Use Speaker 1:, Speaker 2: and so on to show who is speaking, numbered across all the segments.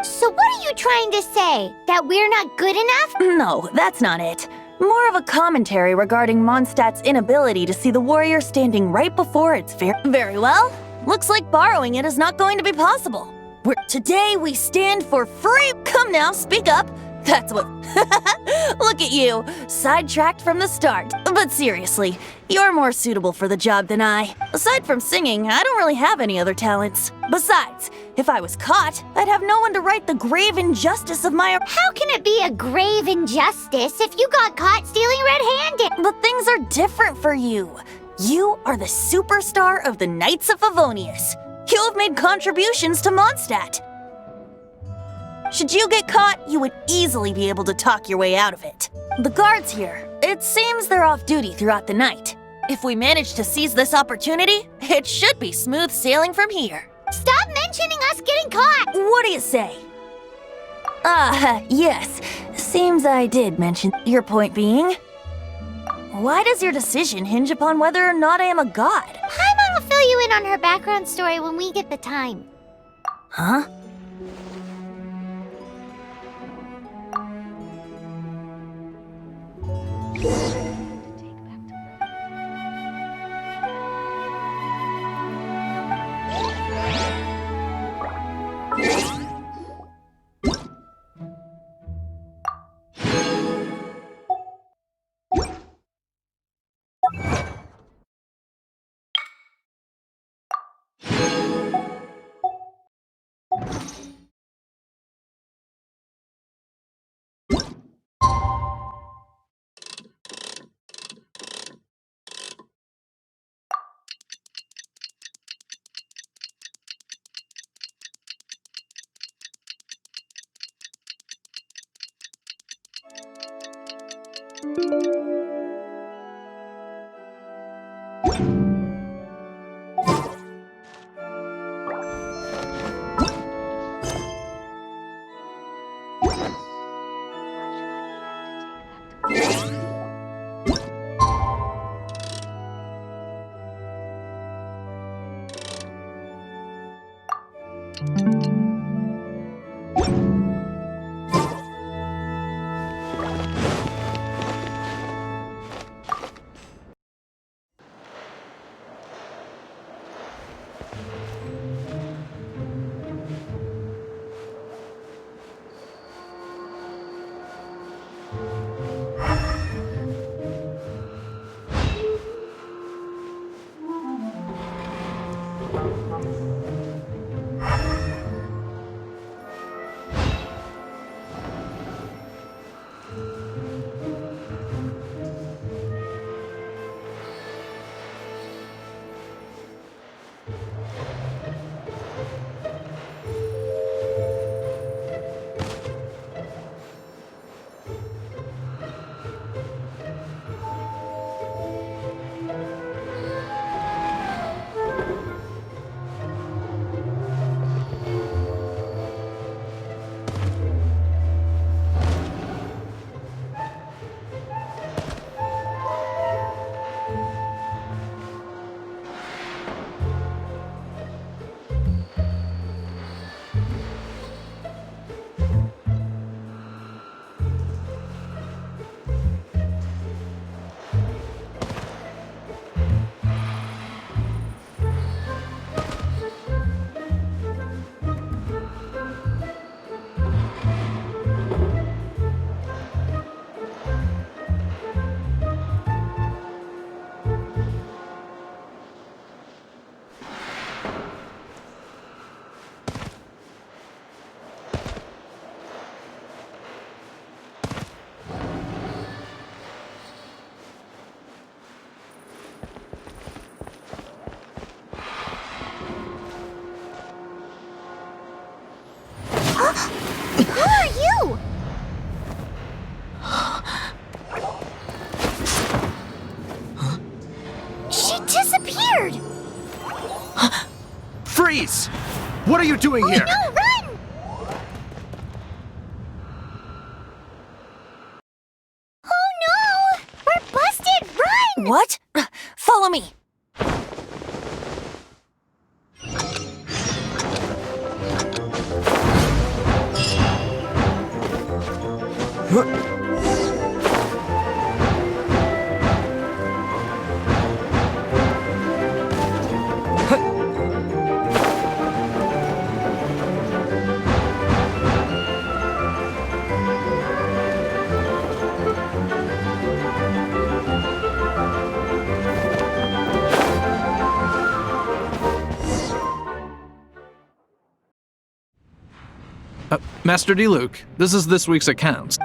Speaker 1: So what are you trying to say? That we're not good enough?
Speaker 2: No, that's not it. More of a commentary regarding Mondstadt's inability to see the warrior standing right before its very well. Looks like borrowing it is not going to be possible. Today we stand for free. Come now, speak up. That's what. Look at you, sidetracked from the start. But seriously, you're more suitable for the job than I. Aside from singing, I don't really have any other talents. Besides, if I was caught, I'd have no one to right the grave injustice of my.
Speaker 1: How can it be a grave injustice if you got caught stealing red-handed?
Speaker 2: But things are different for you. You are the superstar of the Knights of Favonius. You have made contributions to Mondstadt. Should you get caught, you would easily be able to talk your way out of it. The guards here, it seems they're off duty throughout the night. If we manage to seize this opportunity, it should be smooth sailing from here.
Speaker 1: Stop mentioning us getting caught!
Speaker 2: What do you say? Yes. Seems I did mention. Your point being? Why does your decision hinge upon whether or not I am a god?
Speaker 1: Paimon will fill you in on her background story when we get the time.
Speaker 2: Huh?
Speaker 1: Who are you? She disappeared!
Speaker 3: Freeze! What are you doing here?
Speaker 1: No, run! Oh no! We're busted! Run!
Speaker 2: What? Follow me.
Speaker 4: Master Dilluc, this is this week's accounts.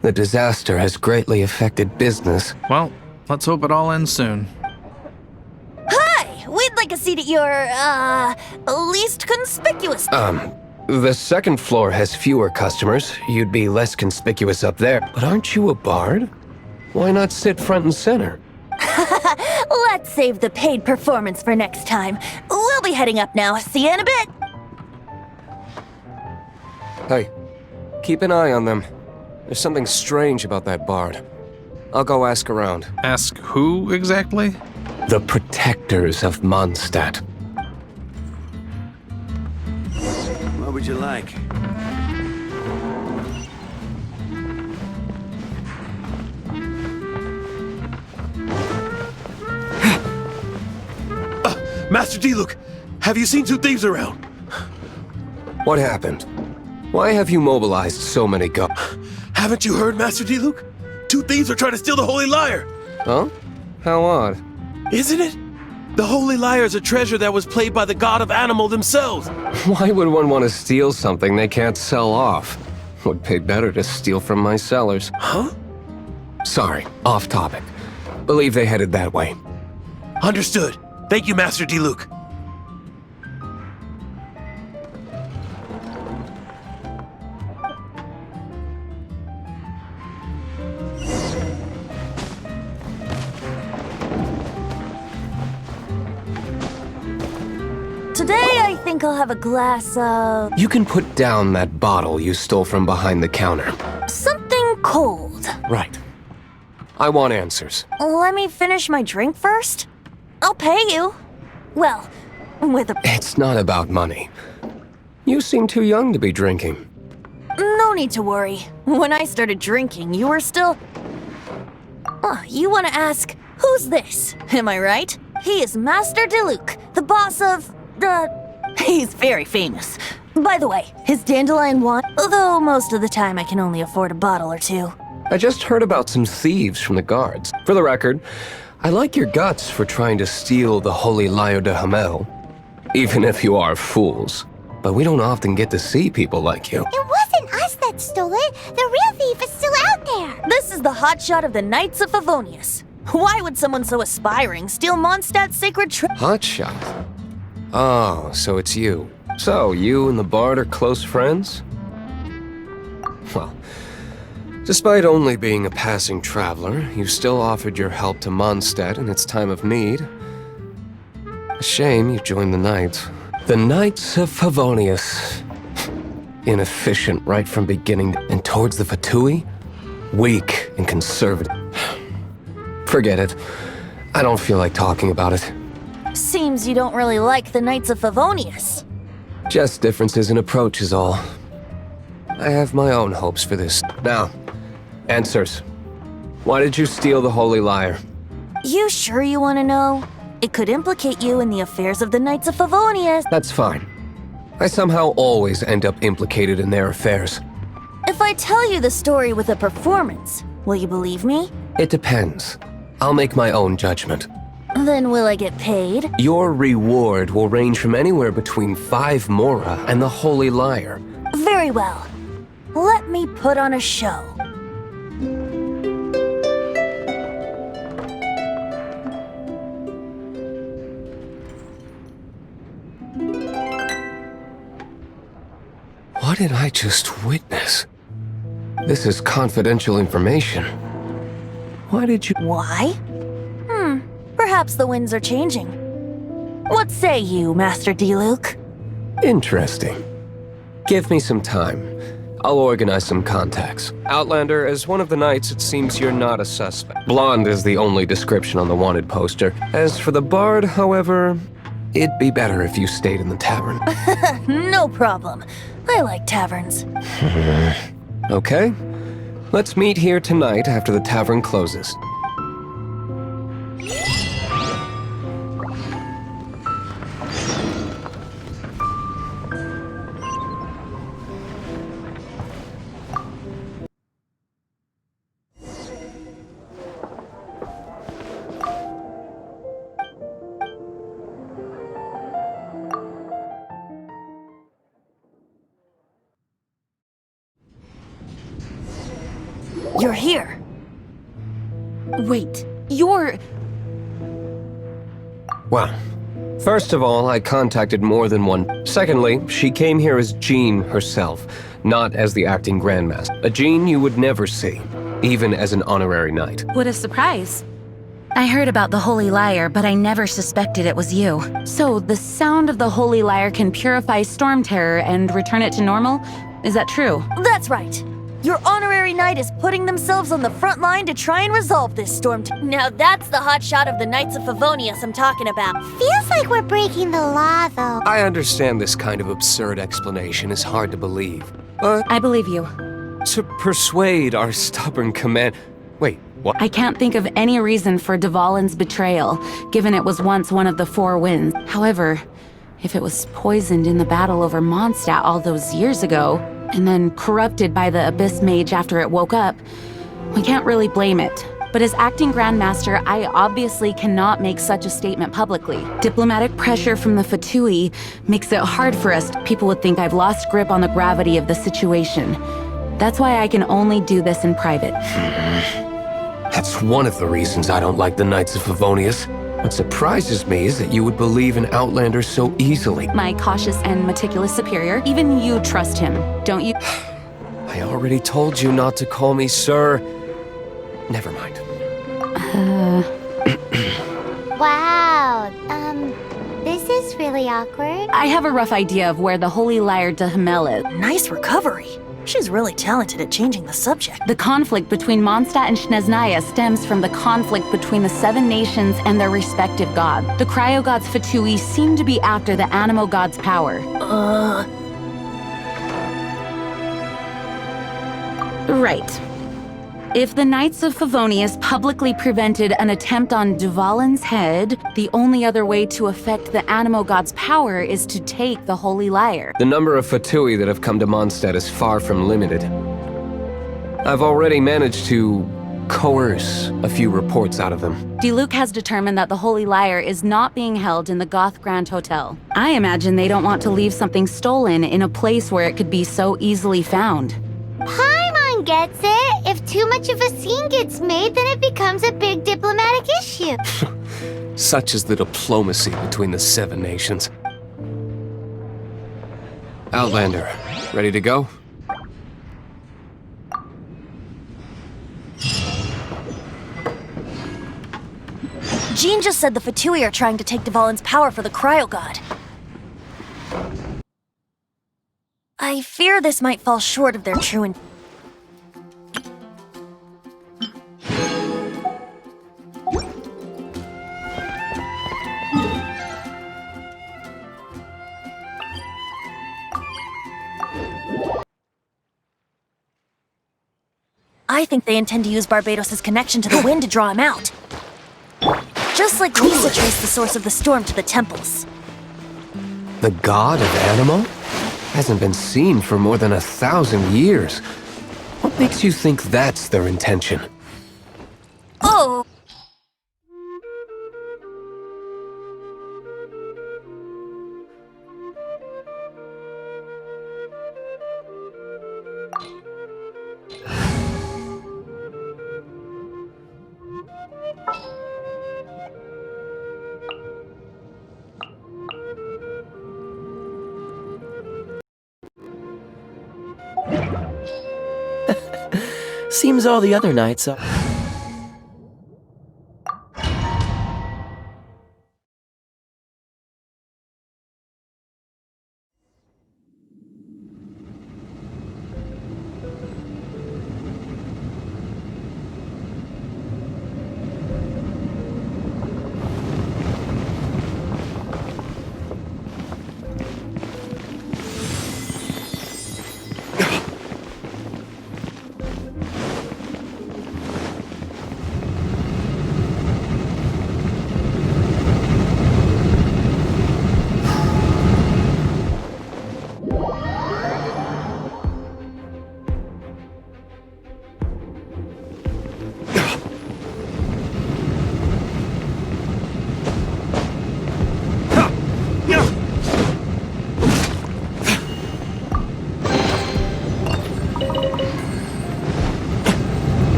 Speaker 5: The disaster has greatly affected business.
Speaker 4: Well, let's hope it all ends soon.
Speaker 2: Hi! We'd like a seat at your, least conspicuous.
Speaker 5: The second floor has fewer customers. You'd be less conspicuous up there. But aren't you a bard? Why not sit front and center?
Speaker 2: Let's save the paid performance for next time. We'll be heading up now. See you in a bit.
Speaker 5: Hey, keep an eye on them. There's something strange about that bard. I'll go ask around.
Speaker 4: Ask who exactly?
Speaker 5: The protectors of Mondstadt.
Speaker 3: What would you like? Master Dilluc, have you seen two thieves around?
Speaker 5: What happened? Why have you mobilized so many guards?
Speaker 3: Haven't you heard, Master Dilluc? Two thieves are trying to steal the Holy Lyre.
Speaker 5: Huh? How odd.
Speaker 3: Isn't it? The Holy Lyre is a treasure that was played by the god of animal themselves.
Speaker 5: Why would one want to steal something they can't sell off? Would pay better to steal from my sellers.
Speaker 3: Huh?
Speaker 5: Sorry, off topic. Believe they headed that way.
Speaker 3: Understood. Thank you, Master Dilluc.
Speaker 2: Today, I think I'll have a glass of...
Speaker 5: You can put down that bottle you stole from behind the counter.
Speaker 2: something cold.
Speaker 5: Right. I want answers.
Speaker 2: Let me finish my drink first. I'll pay you. Well, with a...
Speaker 5: It's not about money. You seem too young to be drinking.
Speaker 2: No need to worry. When I started drinking, you were still... Oh, you want to ask, who's this? Am I right? He is Master Dilluc, the boss of... He's very famous. By the way, his dandelion wine... Although most of the time I can only afford a bottle or two.
Speaker 5: I just heard about some thieves from the guards. For the record, I like your guts for trying to steal the Holy Lyre de Hamel. Even if you are fools. But we don't often get to see people like you.
Speaker 1: It wasn't us that stole it. The real thief is still out there.
Speaker 2: This is the hotshot of the Knights of Favonius. Why would someone so aspiring steal Mondstadt's sacred
Speaker 5: Hotshot? Oh, so it's you. So, you and the bard are close friends? Well, despite only being a passing traveler, you still offered your help to Mondstadt in its time of need. A shame you joined the Knights. The Knights of Favonius. Inefficient right from beginning, and towards the Fatui, weak and conservative. Forget it. I don't feel like talking about it.
Speaker 2: Seems you don't really like the Knights of Favonius.
Speaker 5: Just differences in approach is all. I have my own hopes for this. Now, answers. Why did you steal the Holy Lyre?
Speaker 2: You sure you want to know? It could implicate you in the affairs of the Knights of Favonius.
Speaker 5: That's fine. I somehow always end up implicated in their affairs.
Speaker 2: If I tell you the story with a performance, will you believe me?
Speaker 5: It depends. I'll make my own judgment.
Speaker 2: Then will I get paid?
Speaker 5: Your reward will range from anywhere between 5 mora and the Holy Lyre.
Speaker 2: Very well. Let me put on a show.
Speaker 5: What did I just witness? This is confidential information. Why did you...
Speaker 2: Why? Perhaps the winds are changing. What say you, Master Dilluc?
Speaker 5: Interesting. Give me some time. I'll organize some contacts. Outlander, as one of the knights, it seems you're not a suspect. Blonde is the only description on the wanted poster. As for the bard, however, it'd be better if you stayed in the tavern.
Speaker 2: No problem. I like taverns.
Speaker 5: Okay? Let's meet here tonight after the tavern closes.
Speaker 2: You're here. Wait, you're...
Speaker 5: Well, first of all, I contacted more than one. Secondly, she came here as Jean herself, not as the acting Grandmaster. A Jean you would never see, even as an honorary knight.
Speaker 2: What a surprise. I heard about the Holy Lyre, but I never suspected it was you. So, the sound of the Holy Lyre can purify Storm Terror and return it to normal? Is that true? That's right. Your honorary knight is putting themselves on the front line to try and resolve this storm. Now that's the hotshot of the Knights of Favonius I'm talking about.
Speaker 1: Feels like we're breaking the law, though.
Speaker 5: I understand this kind of absurd explanation is hard to believe, but
Speaker 2: I believe you.
Speaker 5: to persuade our stubborn command... Wait, what?
Speaker 2: I can't think of any reason for Dvalin's betrayal, given it was once one of the Four Winds. However, if it was poisoned in the battle over Mondstadt all those years ago, and then corrupted by the Abyss Mage after it woke up, we can't really blame it. But as acting Grandmaster, I obviously cannot make such a statement publicly. Diplomatic pressure from the Fatui makes it hard for us. People would think I've lost grip on the gravity of the situation. That's why I can only do this in private.
Speaker 5: That's one of the reasons I don't like the Knights of Favonius. What surprises me is that you would believe in Outlanders so easily.
Speaker 2: My cautious and meticulous superior, even you trust him, don't you?
Speaker 5: I already told you not to call me sir. Never mind.
Speaker 1: Wow, this is really awkward.
Speaker 2: I have a rough idea of where the Holy Lyre de Hamel is.
Speaker 6: Nice recovery. She's really talented at changing the subject.
Speaker 2: The conflict between Mondstadt and Snezhnaya stems from the conflict between the Seven Nations and their respective gods. The cryo-gods Fatui seem to be after the Animo god's power. Right. If the Knights of Favonius publicly prevented an attempt on Dvalin's head, the only other way to affect the Animo god's power is to take the Holy Lyre.
Speaker 5: The number of Fatui that have come to Mondstadt is far from limited. I've already managed to coerce a few reports out of them.
Speaker 2: Dilluc has determined that the Holy Lyre is not being held in the Goth Grand Hotel. I imagine they don't want to leave something stolen in a place where it could be so easily found.
Speaker 1: Paimon gets it. If too much of a scene gets made, then it becomes a big diplomatic issue.
Speaker 5: Such is the diplomacy between the Seven Nations. Outlander, ready to go?
Speaker 6: Jean just said the Fatui are trying to take Dvalin's power for the Cryo God. I fear this might fall short of their true intent. I think they intend to use Barbados' connection to the wind to draw him out. Just like Lisa traced the source of the storm to the temples.
Speaker 5: The god of Animo? Hasn't been seen for more than 1,000 years. What makes you think that's their intention?
Speaker 6: Oh!
Speaker 7: Seems all the other knights are...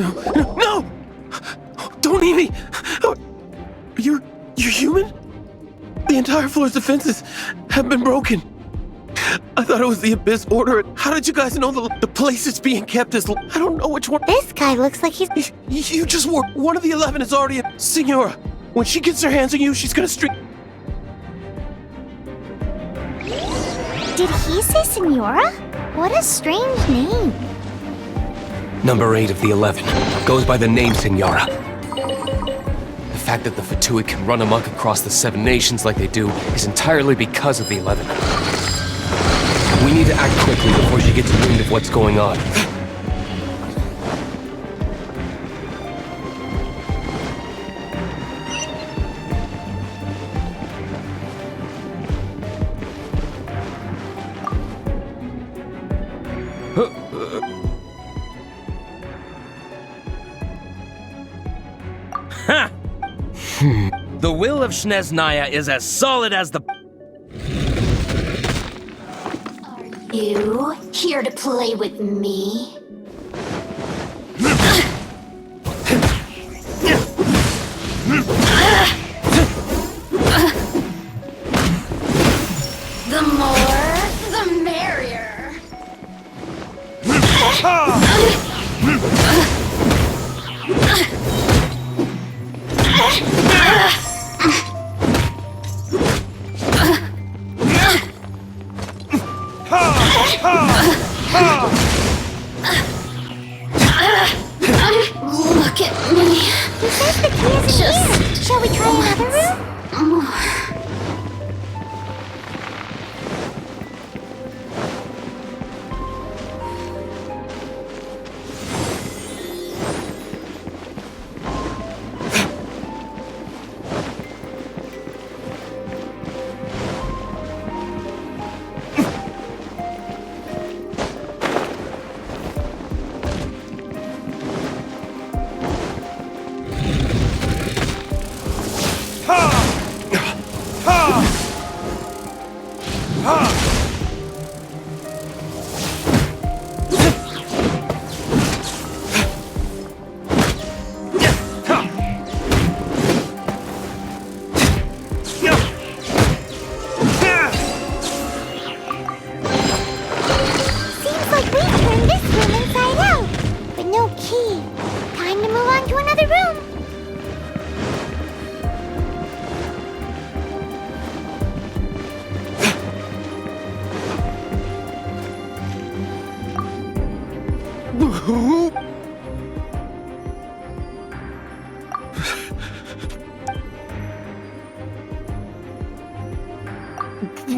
Speaker 3: No! Don't eat me! You're human? The entire floor's defenses have been broken. I thought it was the Abyss Order. How did you guys know the place it's being kept is... I don't know which one...
Speaker 1: This guy looks like he's...
Speaker 3: You just swore one of the 11 is already a... Senora, when she gets her hands on you, she's gonna streak...
Speaker 1: Did he say Senora? What a strange name.
Speaker 5: Number 8 of the 11 goes by the name Senora. The fact that the Fatui can run amok across the 7 nations like they do is entirely because of the 11. We need to act quickly before she gets wind of what's going on.
Speaker 8: The will of Shneznaya is as solid as the...
Speaker 1: You here to play with me? The more, the merrier. Look at me. He says the key isn't here. Shall we try another room?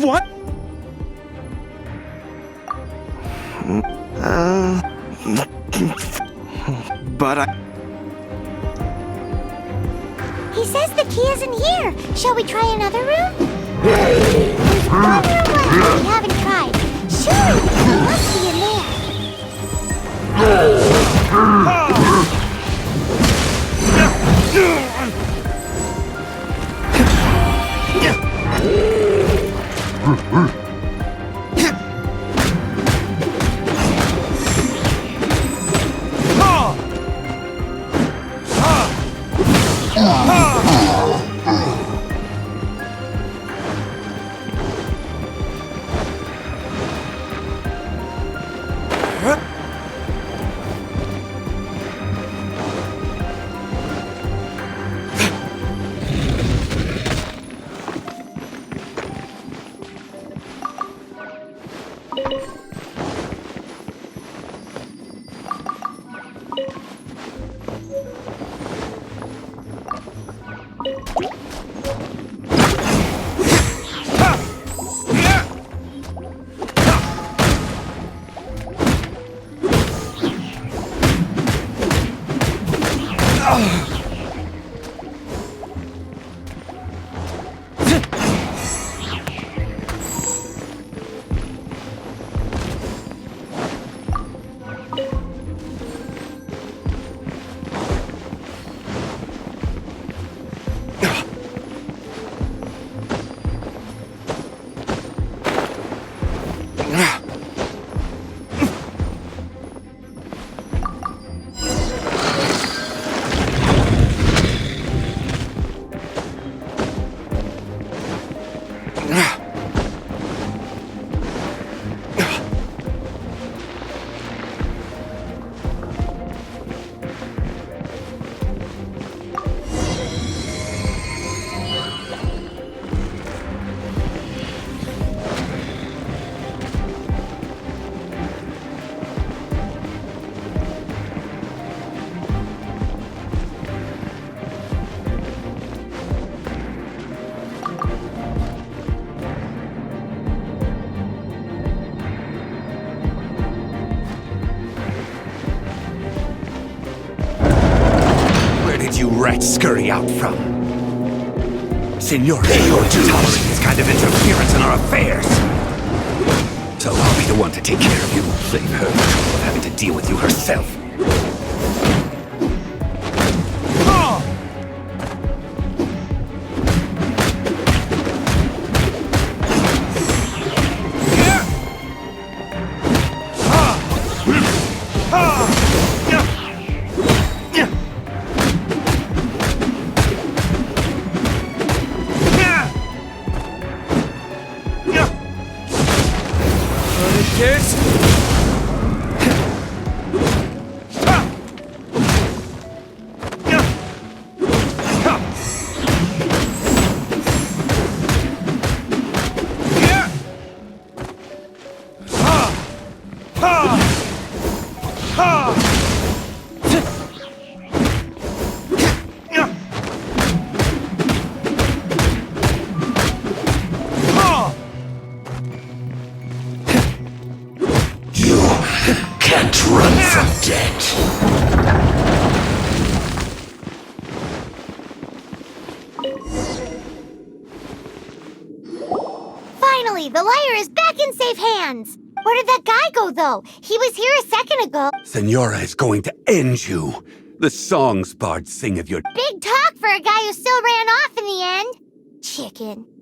Speaker 3: What? But I...
Speaker 1: He says the key isn't here. Shall we try another room? There's one room left we haven't tried. Surely he must be in there.
Speaker 9: rats scurry out from. Senor, they don't tolerate this kind of interference in our affairs. So I'll be the one to take care of you. Save her the trouble of having to deal with you herself.
Speaker 1: Finally, the lyre is back in safe hands! Where did that guy go, though? He was here a second ago.
Speaker 9: Senora is going to end you. The songs bards sing of your
Speaker 1: Big talk for a guy who still ran off in the end. Chicken.